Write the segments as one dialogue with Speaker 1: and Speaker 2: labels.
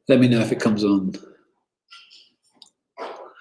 Speaker 1: Let me know if it comes on.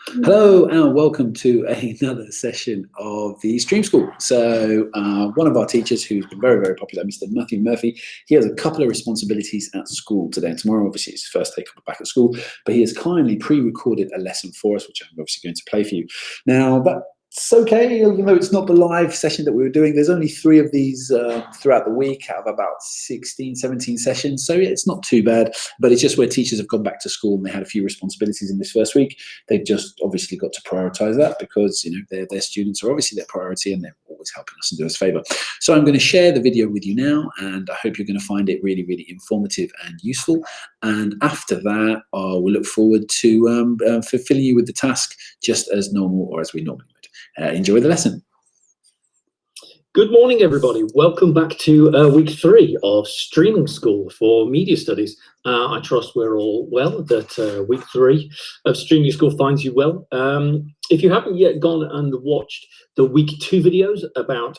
Speaker 1: Hello and welcome to another session of the Stream School. So one of our teachers who's been very, very popular, Mr. Matthew Murphy, he has a couple of responsibilities at school today and tomorrow. Obviously, it's his first day back at school, but he has kindly pre-recorded a lesson for us, which I'm obviously going to play for you. Now, it's okay, even though it's not the live session that we were doing. There's only 3 of these throughout the week out of about 16, 17 sessions. So yeah, it's not too bad, but it's just where teachers have gone back to school and they had a few responsibilities in this first week. They've just obviously got to prioritize that because, you know, their students are obviously their priority and they're always helping us and do us a favor. So I'm going to share the video with you now, and I hope you're going to find it really, really informative and useful. And after that, we'll look forward to fulfilling you with the task just as normal or as we normally would. Enjoy the lesson.
Speaker 2: Good morning, everybody. Welcome back to week 3 of streaming school for media studies. I trust we're all well, that week 3 of streaming school finds you well. If you haven't yet gone and watched the week 2 videos about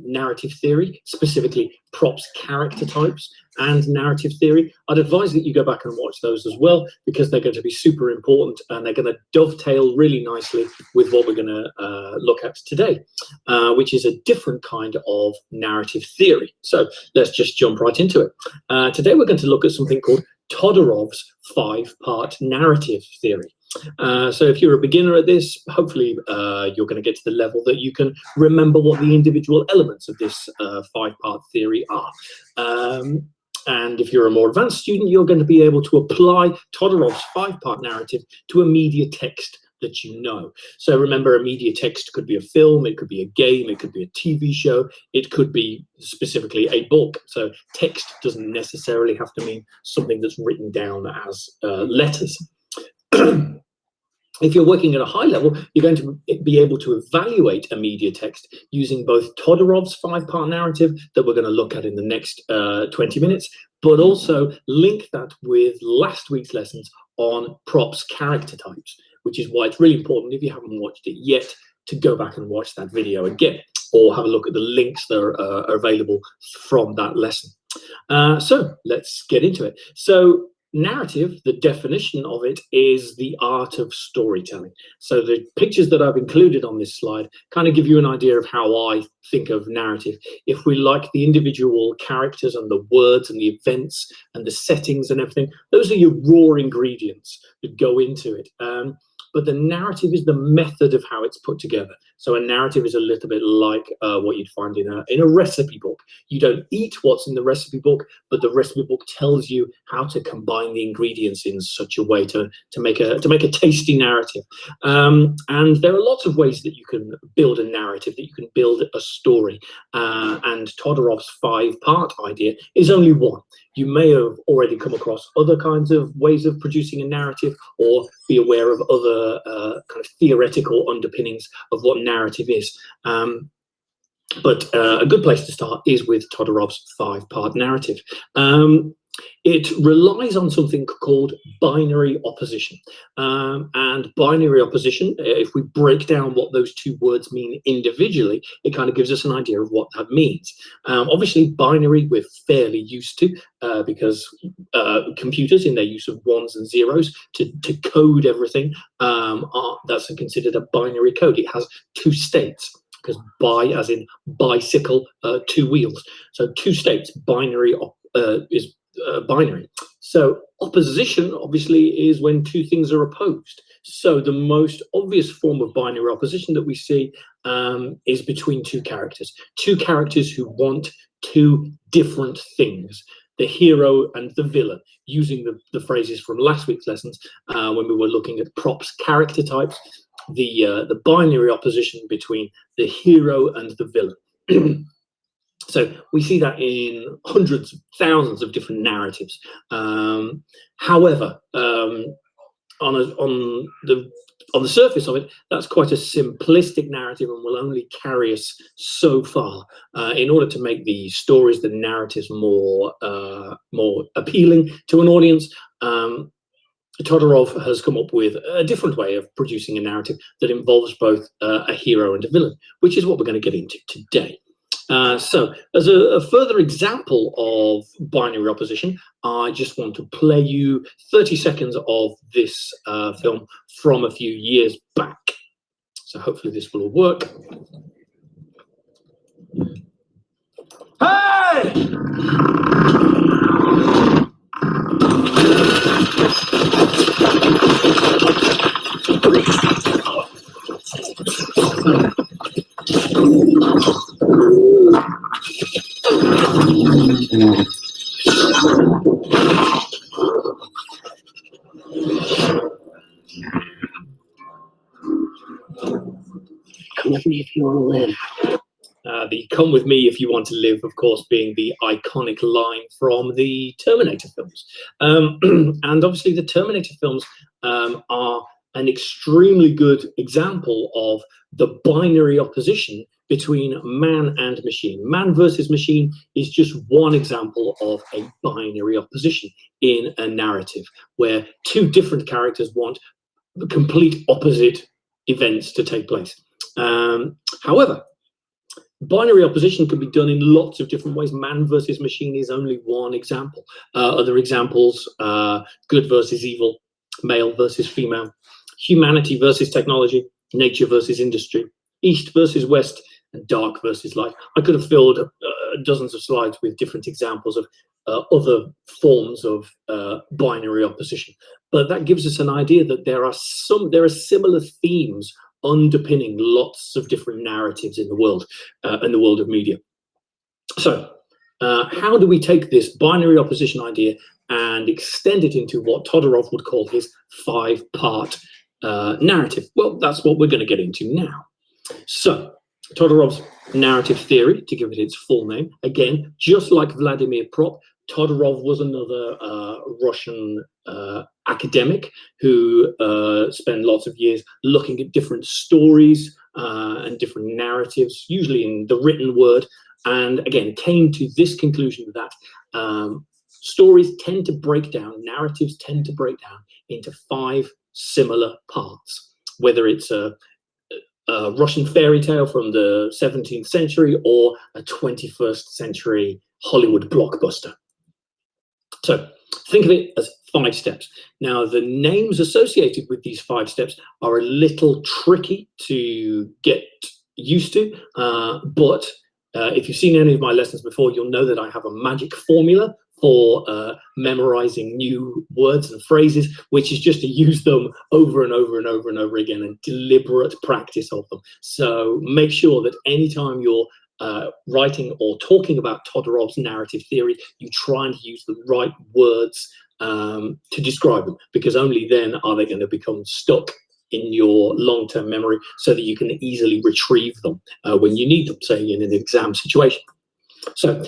Speaker 2: narrative theory, specifically Propp's character types and narrative theory, I'd advise that you go back and watch those as well, because they're going to be super important and they're going to dovetail really nicely with what we're going to look at today, which is a different kind of narrative theory. So let's just jump right into it. Today we're going to look at something called Todorov's 5-part narrative theory. So if you're a beginner at this, hopefully you're going to get to the level that you can remember what the individual elements of this 5-part theory are. And if you're a more advanced student, you're going to be able to apply Todorov's 5-part narrative to a media text that you know. So remember, a media text could be a film, it could be a game, it could be a TV show, it could be specifically a book. So text doesn't necessarily have to mean something that's written down as letters. If you're working at a high level, you're going to be able to evaluate a media text using both Todorov's 5-part narrative that we're going to look at in the next 20 minutes, but also link that with last week's lessons on Propp's character types, which is why it's really important, if you haven't watched it yet, to go back and watch that video again, or have a look at the links that are available from that lesson. So let's get into it. So narrative, the definition of it is the art of storytelling. So the pictures that I've included on this slide kind of give you an idea of how I think of narrative. If we like the individual characters and the words and the events and the settings and everything, those are your raw ingredients that go into it. But the narrative is the method of how it's put together. So a narrative is a little bit like what you'd find in a recipe book. You don't eat what's in the recipe book, but the recipe book tells you how to combine the ingredients in such a way to make a tasty narrative. And there are lots of ways that you can build a narrative, that you can build a story. And Todorov's 5-part idea is only one. You may have already come across other kinds of ways of producing a narrative, or be aware of other kind of theoretical underpinnings of what narrative is. But a good place to start is with Todorov's 5-part narrative. It relies on something called binary opposition. And binary opposition, if we break down what those 2 words mean individually, it kind of gives us an idea of what that means. Obviously, binary we're fairly used to because computers, in their use of 1s and 0s to code everything, that's considered a binary code. It has 2 states. Because bi, as in bicycle, 2 wheels. So 2 states, binary is binary. So opposition, obviously, is when 2 things are opposed. So the most obvious form of binary opposition that we see is between 2 characters. 2 characters who want 2 different things. The hero and the villain, using the phrases from last week's lessons when we were looking at Propp's character types. The binary opposition between the hero and the villain. So we see that in hundreds, thousands of different narratives. However, on the surface of it, that's quite a simplistic narrative and will only carry us so far. In order to make the stories, the narratives more appealing to an audience, Todorov has come up with a different way of producing a narrative that involves both a hero and a villain, which is what we're going to get into today. So as a further example of binary opposition, I just want to play you 30 seconds of this film from a few years back. So hopefully this will work. Hey! Come with me if you want to live. The "come with me if you want to live," of course, being the iconic line from the Terminator films. And obviously the Terminator films are an extremely good example of the binary opposition between man and machine. Man versus machine is just one example of a binary opposition in a narrative where two different characters want the complete opposite events to take place. However, binary opposition can be done in lots of different ways. Man versus machine is only one example. Other examples, good versus evil, male versus female, humanity versus technology, nature versus industry, east versus west, and dark versus light. I could have filled dozens of slides with different examples of other forms of binary opposition. But that gives us an idea that there are similar themes underpinning lots of different narratives in the world of media. So how do we take this binary opposition idea and extend it into what Todorov would call his 5-part narrative? Well, that's what we're going to get into now. So Todorov's narrative theory, to give it its full name, again, just like Vladimir Propp, Todorov was another Russian academic who spent lots of years looking at different stories and different narratives, usually in the written word, and again came to this conclusion that stories tend to break down, narratives tend to break down into 5 similar parts, whether it's a Russian fairy tale from the 17th century or a 21st century Hollywood blockbuster. So think of it as 5 steps. Now, the names associated with these 5 steps are a little tricky to get used to, but if you've seen any of my lessons before, you'll know that I have a magic formula for memorizing new words and phrases, which is just to use them over and over and over and over again, and deliberate practice of them. So make sure that anytime you're writing or talking about Todorov's narrative theory, you try and use the right words to describe them, because only then are they going to become stuck in your long-term memory so that you can easily retrieve them when you need them, say in an exam situation. So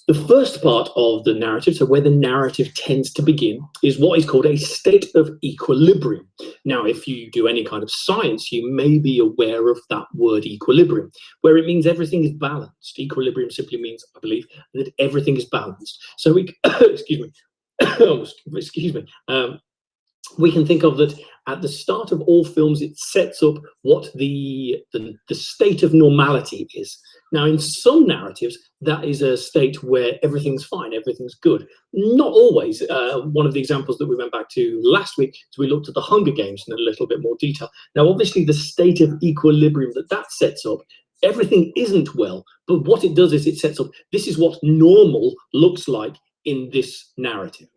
Speaker 2: the first part of the narrative, so where the narrative tends to begin, is what is called a state of equilibrium. Now, if you do any kind of science, you may be aware of that word equilibrium, where it means everything is balanced. Equilibrium simply means, I believe, that everything is balanced. So we, excuse me, excuse me, we can think of that at the start of all films, it sets up what the state of normality is. Now, in some narratives, that is a state where everything's fine, everything's good. Not always. One of the examples that we went back to last week is we looked at the Hunger Games in a little bit more detail. Now, obviously, the state of equilibrium that sets up, everything isn't well, but what it does is it sets up, this is what normal looks like in this narrative.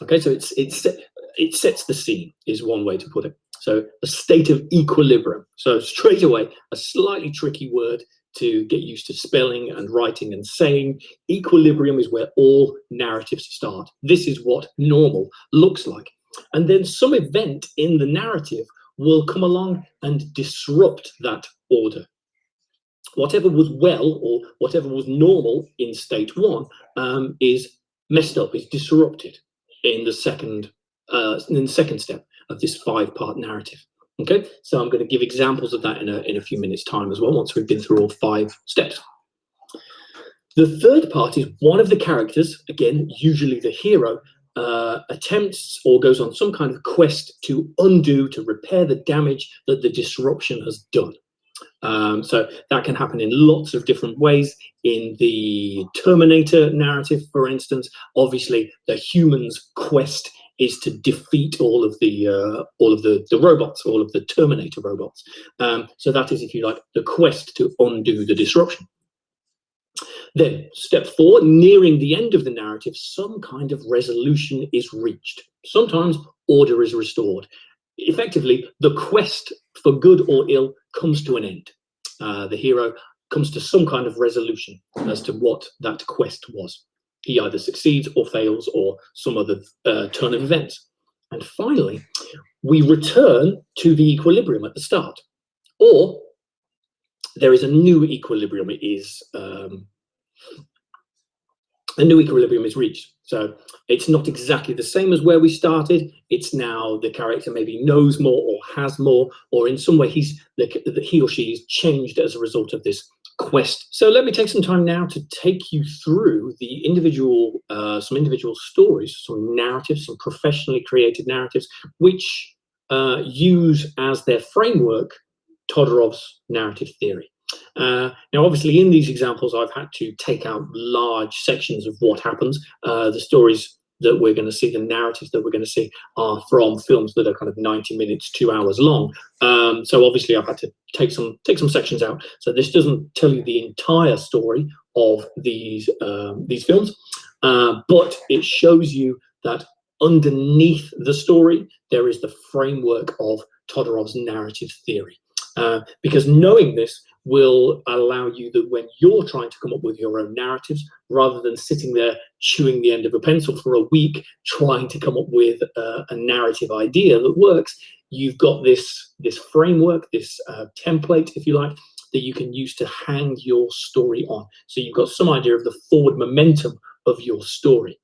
Speaker 2: Okay, so it sets the scene, is one way to put it. So a state of equilibrium. So straight away, a slightly tricky word to get used to spelling and writing and saying. Equilibrium is where all narratives start. This is what normal looks like. And then some event in the narrative will come along and disrupt that order. Whatever was well or whatever was normal in state 1 is messed up, is disrupted in the second step of this 5-part narrative. Okay, so I'm going to give examples of that in a few minutes' time as well, once we've been through all 5 steps. The third part is one of the characters, again, usually the hero, attempts or goes on some kind of quest to undo, to repair the damage that the disruption has done. So that can happen in lots of different ways. In the Terminator narrative, for instance, obviously the human's quest is to defeat all of the robots, all of the Terminator robots. So that is, if you like, the quest to undo the disruption. Then, step 4, nearing the end of the narrative, some kind of resolution is reached. Sometimes order is restored. Effectively, the quest for good or ill comes to an end. The hero comes to some kind of resolution as to what that quest was. He either succeeds or fails, or some other turn of events. And finally, we return to the equilibrium at the start. Or there is a new equilibrium. A new equilibrium is reached. So it's not exactly the same as where we started. It's now the character maybe knows more or has more, or in some way he or she is changed as a result of this quest. So let me take some time now to take you through the some individual stories, some narratives, some professionally created narratives, which use as their framework Todorov's narrative theory. Now, obviously, in these examples, I've had to take out large sections of what happens. The stories that we're going to see, the narratives that we're going to see, are from films that are kind of 90 minutes, 2 hours long. So obviously, I've had to take some sections out. So this doesn't tell you the entire story of these films, but it shows you that underneath the story there is the framework of Todorov's narrative theory. Because knowing this will allow you that when you're trying to come up with your own narratives, rather than sitting there chewing the end of a pencil for a week trying to come up with a narrative idea that works, you've got this framework, this template, if you like, that you can use to hang your story on. So you've got some idea of the forward momentum of your story.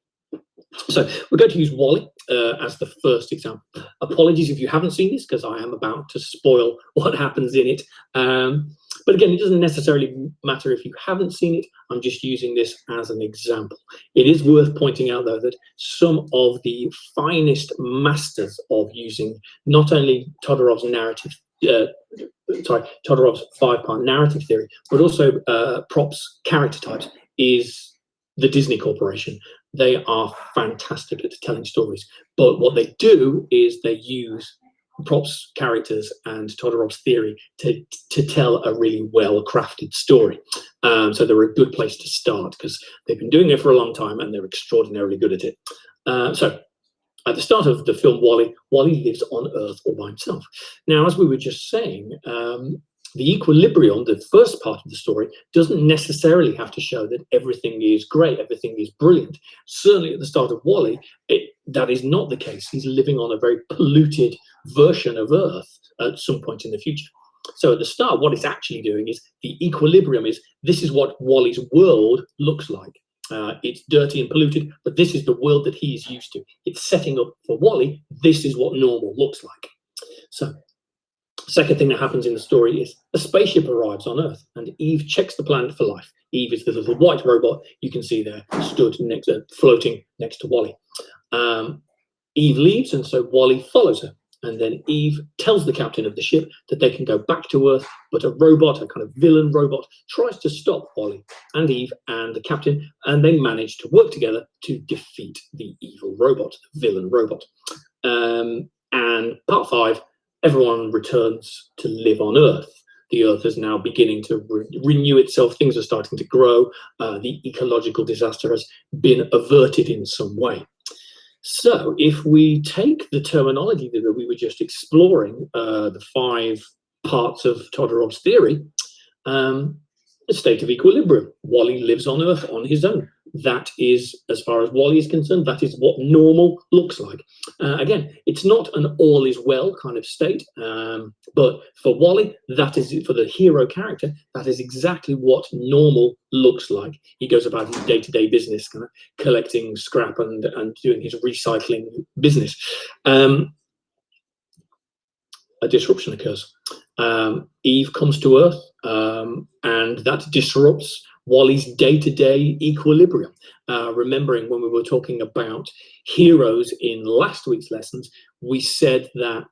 Speaker 2: So we're going to use WALL-E as the first example. Apologies if you haven't seen this, because I am about to spoil what happens in it. But again, it doesn't necessarily matter if you haven't seen it. I'm just using this as an example. It is worth pointing out, though, that some of the finest masters of using not only Todorov's Todorov's 5-part narrative theory, but also Propp's character types is the Disney Corporation. They are fantastic at telling stories, but what they do is they use Propp's characters and Todorov's theory to tell a really well-crafted story. So they're a good place to start because they've been doing it for a long time and they're extraordinarily good at it. So at the start of the film WALL-E, WALL-E lives on Earth all by himself. Now, as we were just saying, the equilibrium, the first part of the story, doesn't necessarily have to show that everything is great, everything is brilliant. Certainly at the start of WALL-E, that is not the case. He's living on a very polluted version of Earth at some point in the future. So at the start, what it's actually doing is the equilibrium is, this is what WALL-E's world looks like. It's dirty and polluted, but this is the world that he is used to. It's setting up for WALL-E, this is what normal looks like. So second thing that happens in the story is a spaceship arrives on Earth and Eve checks the planet for life. Eve is the little white robot you can see there, floating next to WALL-E. Eve leaves, and so WALL-E follows her. And then Eve tells the captain of the ship that they can go back to Earth, but a robot, a kind of villain robot, tries to stop WALL-E and Eve and the captain, and they manage to work together to defeat the evil robot, the villain robot. And part 5, everyone returns to live on Earth. The Earth is now beginning to renew itself. Things are starting to grow. The ecological disaster has been averted in some way. So if we take the terminology that we were just exploring, the 5 parts of Todorov's theory, a state of equilibrium. WALL-E lives on Earth on his own. That is, as far as WALL-E is concerned, that is what normal looks like. Again, it's not an all is well kind of state, but for WALL-E, that is, for the hero character, that is exactly what normal looks like. He goes about his day-to-day business, kind of collecting scrap and doing his recycling business. A disruption occurs. Eve comes to Earth, and that disrupts WALL-E's day-to-day equilibrium. Remembering when we were talking about heroes in last week's lessons, we said that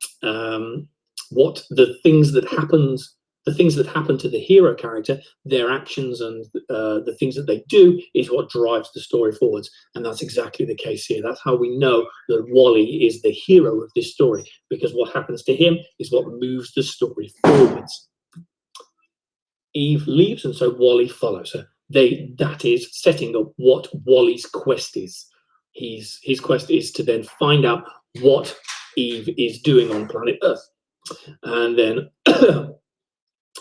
Speaker 2: what the things that happens the things that happen to the hero character, their actions and the things that they do is what drives the story forwards. And that's exactly the case here. That's how we know that Wally is the hero of this story, because what happens to him is what moves the story forwards. Eve leaves, and so Wally follows her. That is setting up what Wally's quest is. His quest is to then find out what Eve is doing on planet Earth. And then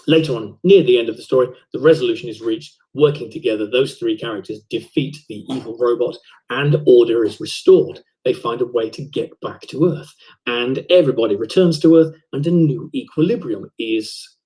Speaker 2: later on, near the end of the story, the resolution is reached. Working together, those three characters defeat the evil robot and order is restored. They find a way to get back to Earth, and everybody returns to Earth, and a new equilibrium is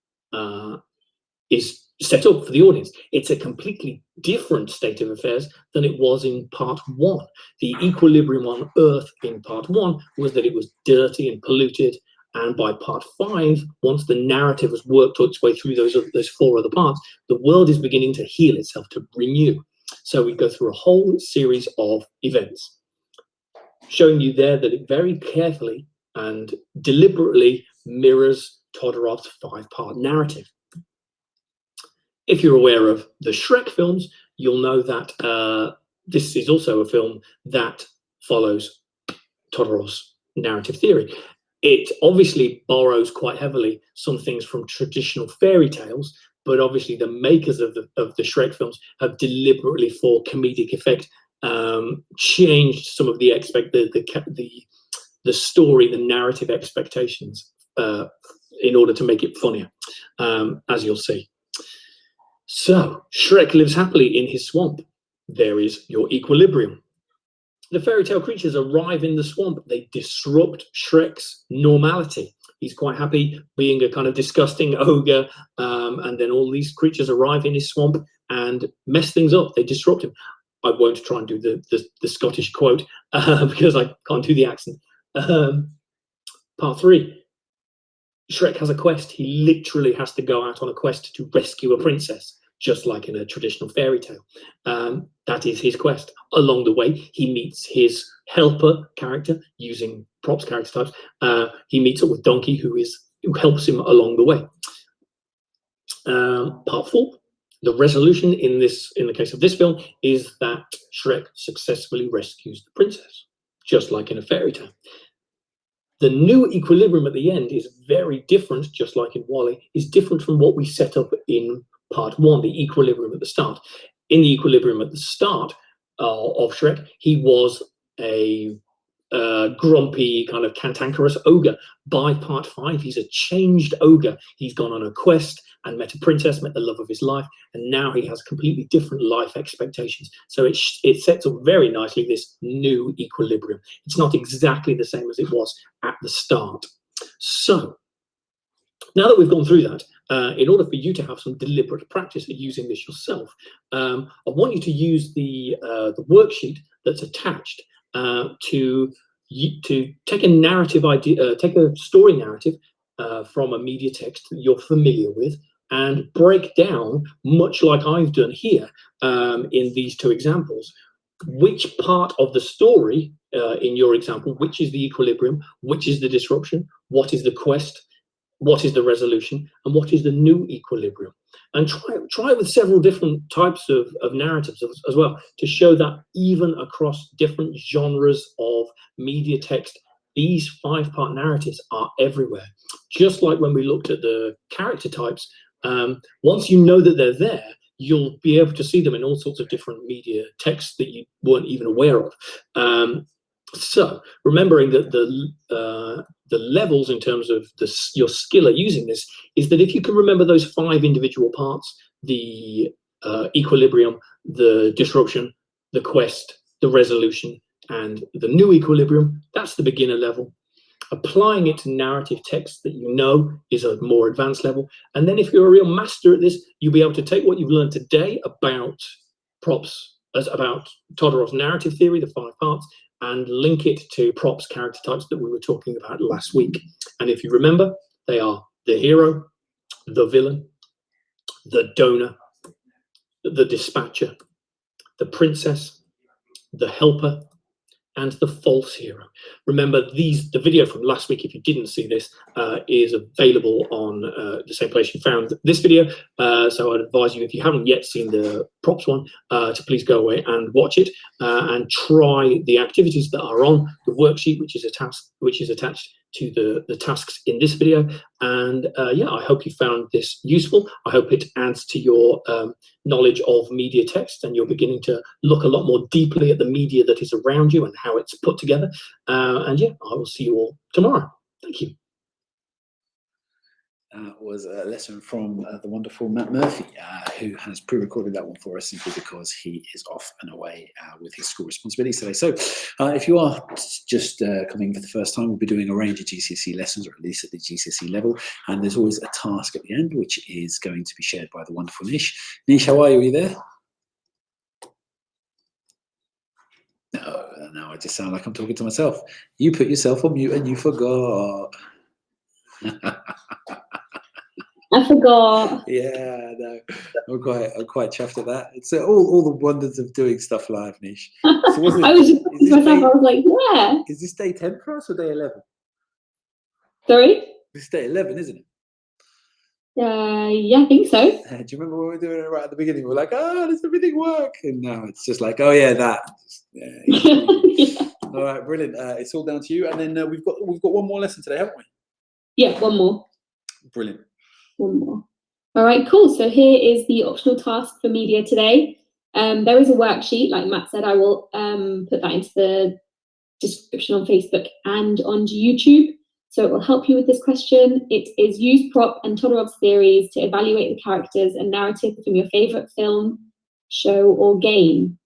Speaker 2: set up for the audience. It's a completely different state of affairs than it was in part one. The equilibrium on Earth in part one was that it was dirty and polluted, and by part 5, once the narrative has worked its way through those 4 other parts, the world is beginning to heal itself, to renew. So we go through a whole series of events, showing you there that it very carefully and deliberately mirrors Todorov's 5-part narrative. If you're aware of the Shrek films, you'll know that this is also a film that follows Todorov's narrative theory. It obviously borrows quite heavily some things from traditional fairy tales, but obviously the makers of the Shrek films have deliberately, for comedic effect, changed some of the story, the narrative expectations, in order to make it funnier, as you'll see. So, Shrek lives happily in his swamp. There is your equilibrium. The fairy tale creatures arrive in the swamp. They disrupt Shrek's normality. He's quite happy being a kind of disgusting ogre, and then all these creatures arrive in his swamp and mess things up. They disrupt him. I won't try and do the Scottish quote because I can't do the accent. Part 3. Shrek has a quest. He literally has to go out on a quest to rescue a princess, just like in a traditional fairy tale. That is his quest. Along the way, he meets his helper character, using Propp's character types. He meets up with Donkey, who helps him along the way. Part 4. The resolution in the case of this film is that Shrek successfully rescues the princess, just like in a fairy tale. The new equilibrium at the end is very different, just like in Wally, is different from what we set up in part 1, the equilibrium at the start. In the equilibrium at the start of Shrek, he was a grumpy, kind of cantankerous ogre. By part 5, he's a changed ogre. He's gone on a quest and met a princess, met the love of his life, and now he has completely different life expectations. So it sets up very nicely this new equilibrium. It's not exactly the same as it was at the start. So now that we've gone through that, in order for you to have some deliberate practice at using this yourself, I want you to use the worksheet that's attached to take a narrative idea, take a story narrative from a media text that you're familiar with, and break down, much like I've done here in these 2 examples, which part of the story in your example, which is the equilibrium, which is the disruption, what is the quest, what is the resolution, and what is the new equilibrium. And try with several different types of narratives as well, to show that even across different genres of media text, these 5-part narratives are everywhere. Just like when we looked at the character types, once you know that they're there, you'll be able to see them in all sorts of different media texts that you weren't even aware of. So remembering that the levels in terms of your skill at using this is that if you can remember those 5 individual parts, the equilibrium, the disruption, the quest, the resolution, and the new equilibrium, that's the beginner level. Applying it to narrative text that you know is a more advanced level. And then if you're a real master at this, you'll be able to take what you've learned today about about Todorov's narrative theory, the 5 parts, and link it to Propp's character types that we were talking about last week. And if you remember, they are the hero, the villain, the donor, the dispatcher, the princess, the helper, and the false hero. Remember, the video from last week, if you didn't see this, is available on the same place you found this video. So I'd advise you, if you haven't yet seen the props one, to please go away and watch it and try the activities that are on the worksheet, which is attached to the tasks in this video. And yeah, I hope you found this useful. I hope it adds to your knowledge of media text, and you're beginning to look a lot more deeply at the media that is around you and how it's put together. And yeah, I will see you all tomorrow. Thank you.
Speaker 1: That was a lesson from the wonderful Matt Murphy, who has pre-recorded that one for us simply because he is off and away with his school responsibilities today. So if you are just coming for the first time, we'll be doing a range of GCSE lessons, or at least at the GCSE level, and there's always a task at the end, which is going to be shared by the wonderful Nish. Nish, how are you? Are you there? No, I just sound like I'm talking to myself. You put yourself on mute and you forgot.
Speaker 3: I forgot.
Speaker 1: Yeah, no, I'm quite chuffed at that. It's all the wonders of doing stuff live, Nish. So
Speaker 3: I was just thinking to myself, I was like, yeah.
Speaker 1: Is this day 10 for us or day 11?
Speaker 3: Sorry?
Speaker 1: This is day 11, isn't it?
Speaker 3: Yeah, I think so.
Speaker 1: Do you remember when we were doing it right at the beginning? We were like, does everything work? And now it's just like, oh yeah, that. Yeah.
Speaker 3: Yeah.
Speaker 1: All right, brilliant. It's all down to you. And then we've got one more lesson today, haven't we?
Speaker 3: Yeah, one more.
Speaker 1: Brilliant.
Speaker 3: One more. All right, cool. So here is the optional task for media today. There is a worksheet, like Matt said. I will put that into the description on Facebook and onto YouTube. So it will help you with this question. It is use Propp and Todorovs theories to evaluate the characters and narrative from your favorite film, show, or game.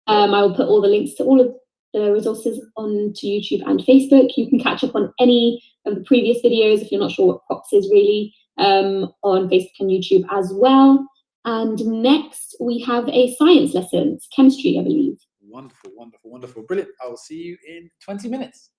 Speaker 3: I will put all the links to all of the resources onto YouTube and Facebook. You can catch up on any of the previous videos if you're not sure what Props is really, on Facebook and YouTube as well. And next we have a science lesson. It's chemistry, I believe.
Speaker 1: Wonderful, wonderful, wonderful. Brilliant. I will see you in 20 minutes.